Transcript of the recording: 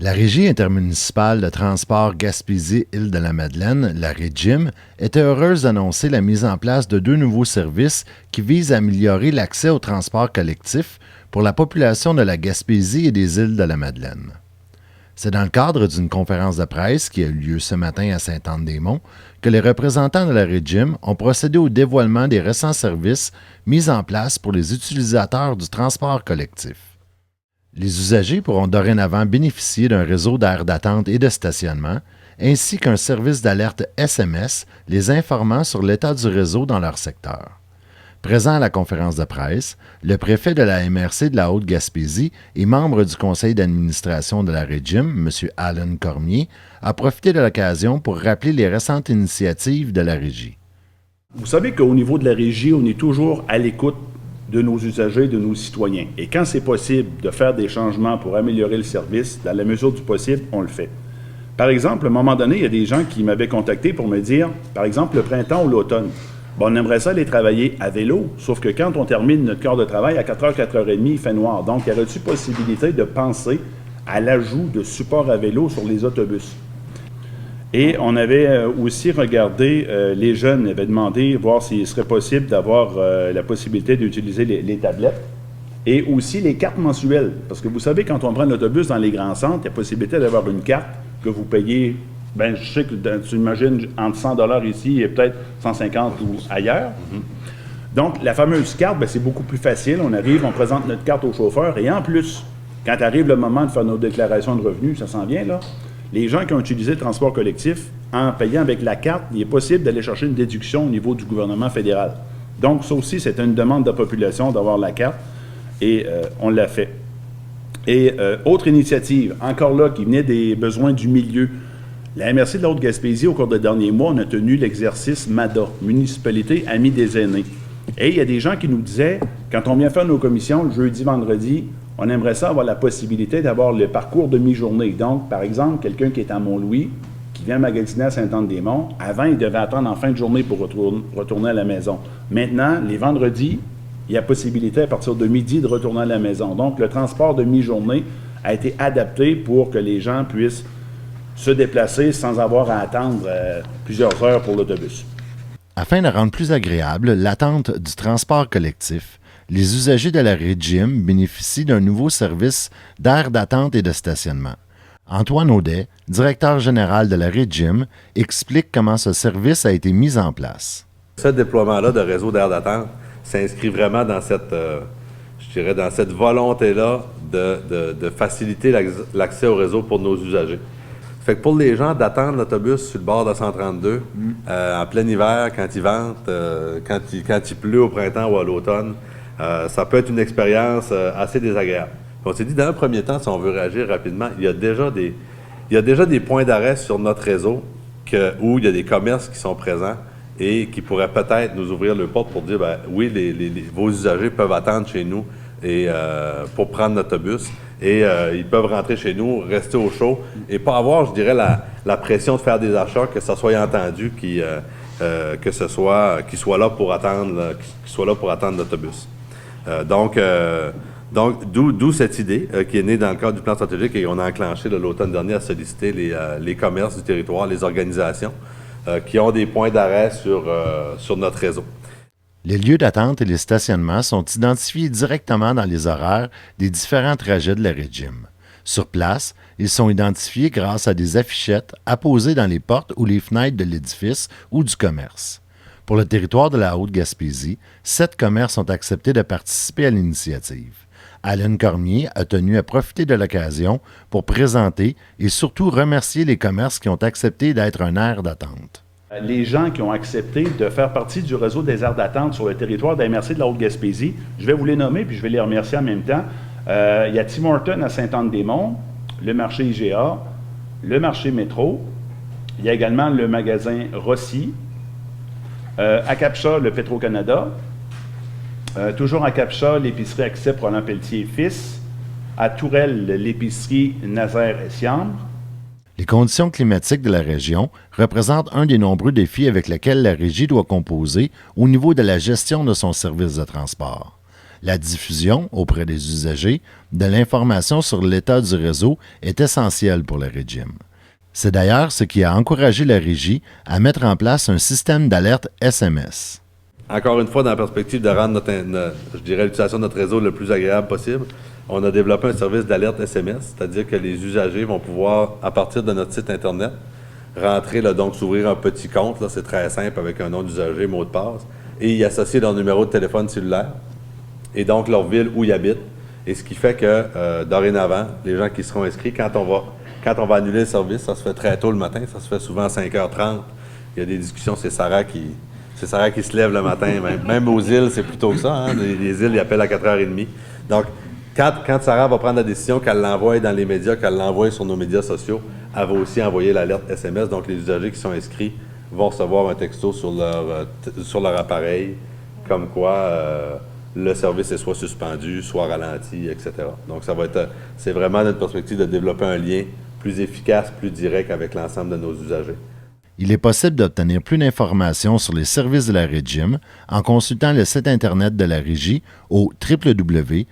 La Régie intermunicipale de transport Gaspésie-Île-de-la-Madeleine, la REGIM, était heureuse d'annoncer la mise en place de 2 nouveaux services qui visent à améliorer l'accès au transport collectif pour la population de la Gaspésie et des îles de la Madeleine. C'est dans le cadre d'une conférence de presse qui a eu lieu ce matin à Sainte-Anne-des-Monts que les représentants de la REGIM ont procédé au dévoilement des récents services mis en place pour les utilisateurs du transport collectif. Les usagers pourront dorénavant bénéficier d'un réseau d'aires d'attente et de stationnement, ainsi qu'un service d'alerte SMS les informant sur l'état du réseau dans leur secteur. Présent à la conférence de presse, le préfet de la MRC de la Haute-Gaspésie et membre du conseil d'administration de la REGIM, M. Alan Cormier, a profité de l'occasion pour rappeler les récentes initiatives de la Régie. Vous savez qu'au niveau de la Régie, on est toujours à l'écoute de nos usagers, de nos citoyens. Et quand c'est possible de faire des changements pour améliorer le service, dans la mesure du possible, on le fait. Par exemple, à un moment donné, il y a des gens qui m'avaient contacté pour me dire, par exemple, le printemps ou l'automne, on aimerait ça aller travailler à vélo, sauf que quand on termine notre quart de travail, à 4h, 4h30, il fait noir. Donc, y aurait-il possibilité de penser à l'ajout de supports à vélo sur les autobus? Et on avait aussi regardé, les jeunes avaient demandé, voir s'il serait possible d'avoir la possibilité d'utiliser les tablettes et aussi les cartes mensuelles. Parce que vous savez, quand on prend l'autobus dans les grands centres, il y a possibilité d'avoir une carte que vous payez, bien, je sais que tu imagines entre 100 $ ici et peut-être 150 ou ailleurs. Donc, la fameuse carte, bien, c'est beaucoup plus facile. On arrive, on présente notre carte au chauffeur et en plus, quand arrive le moment de faire nos déclarations de revenus, ça s'en vient là, les gens qui ont utilisé le transport collectif, en payant avec la carte, il est possible d'aller chercher une déduction au niveau du gouvernement fédéral. Donc, ça aussi, c'est une demande de la population d'avoir la carte et on l'a fait. Et autre initiative, encore là, qui venait des besoins du milieu. La MRC de la Haute-Gaspésie, au cours des derniers mois, on a tenu l'exercice MADA, Municipalité Amis des aînés. Et il y a des gens qui nous disaient, quand on vient faire nos commissions le jeudi, vendredi, on aimerait ça avoir la possibilité d'avoir le parcours de mi-journée. Donc, par exemple, quelqu'un qui est à Mont-Louis, qui vient magasiner à Sainte-Anne-des-Monts, avant, il devait attendre en fin de journée pour retourner à la maison. Maintenant, les vendredis, il y a possibilité à partir de midi de retourner à la maison. Donc, le transport de mi-journée a été adapté pour que les gens puissent se déplacer sans avoir à attendre plusieurs heures pour l'autobus. Afin de rendre plus agréable l'attente du transport collectif, les usagers de la REGIM bénéficient d'un nouveau service d'aires d'attente et de stationnement. Antoine Audet, directeur général de la REGIM, explique comment ce service a été mis en place. Ce déploiement-là de réseau d'aires d'attente s'inscrit vraiment dans cette, dans cette volonté-là de faciliter l'accès au réseau pour nos usagers. Fait que pour les gens, d'attendre l'autobus sur le bord de 132, en plein hiver, quand il vente, quand il pleut au printemps ou à l'automne, ça peut être une expérience assez désagréable. Puis on s'est dit, dans un premier temps, si on veut réagir rapidement, il y a déjà des points d'arrêt sur notre réseau où il y a des commerces qui sont présents et qui pourraient peut-être nous ouvrir le porte pour dire, ben, oui, vos usagers peuvent attendre chez nous pour prendre l'autobus et ils peuvent rentrer chez nous, rester au chaud et pas avoir, je dirais, la pression de faire des achats, que ça soit entendu, qu'ils soient là pour attendre l'autobus. Donc, d'où cette idée qui est née dans le cadre du plan stratégique et on a enclenché l'automne dernier à solliciter les commerces du territoire, les organisations qui ont des points d'arrêt sur notre réseau. Les lieux d'attente et les stationnements sont identifiés directement dans les horaires des différents trajets de la REGIM. Sur place, ils sont identifiés grâce à des affichettes apposées dans les portes ou les fenêtres de l'édifice ou du commerce. Pour le territoire de la Haute-Gaspésie, 7 commerces ont accepté de participer à l'initiative. Alan Cormier a tenu à profiter de l'occasion pour présenter et surtout remercier les commerces qui ont accepté d'être un aire d'attente. Les gens qui ont accepté de faire partie du réseau des aires d'attente sur le territoire de la MRC de la Haute-Gaspésie, je vais vous les nommer puis je vais les remercier en même temps. Il y a Tim Hortons à Sainte-Anne-des-Monts, le marché IGA, le marché Métro. Il y a également le magasin Rossi. À Capcha, le Petro-Canada. Toujours à Capcha, l'épicerie Accept Roland Pelletier Fils. À Tourelle, l'épicerie Nazaire et Siambre. Les conditions climatiques de la région représentent un des nombreux défis avec lesquels la Régie doit composer au niveau de la gestion de son service de transport. La diffusion auprès des usagers de l'information sur l'état du réseau est essentielle pour le régime. C'est d'ailleurs ce qui a encouragé la Régie à mettre en place un système d'alerte SMS. Encore une fois, dans la perspective de rendre l'utilisation de notre réseau le plus agréable possible, on a développé un service d'alerte SMS, c'est-à-dire que les usagers vont pouvoir, à partir de notre site Internet, rentrer, donc s'ouvrir un petit compte, là, c'est très simple, avec un nom d'usager, mot de passe, et y associer leur numéro de téléphone cellulaire, et donc leur ville où ils habitent. Et ce qui fait que, dorénavant, les gens qui seront inscrits, quand on va annuler le service, ça se fait très tôt le matin, ça se fait souvent à 5h30. Il y a des discussions, c'est Sarah qui se lève le matin. Même aux îles, c'est plutôt que ça. Hein? Les îles, ils appellent à 4h30. Donc, quand Sarah va prendre la décision, qu'elle l'envoie dans les médias, qu'elle l'envoie sur nos médias sociaux, elle va aussi envoyer l'alerte SMS. Donc, les usagers qui sont inscrits vont recevoir un texto sur leur appareil, comme quoi le service est soit suspendu, soit ralenti, etc. Donc, c'est vraiment notre perspective de développer un lien plus efficace, plus direct avec l'ensemble de nos usagers. Il est possible d'obtenir plus d'informations sur les services de la Régime en consultant le site Internet de la Régie au www.regime.info.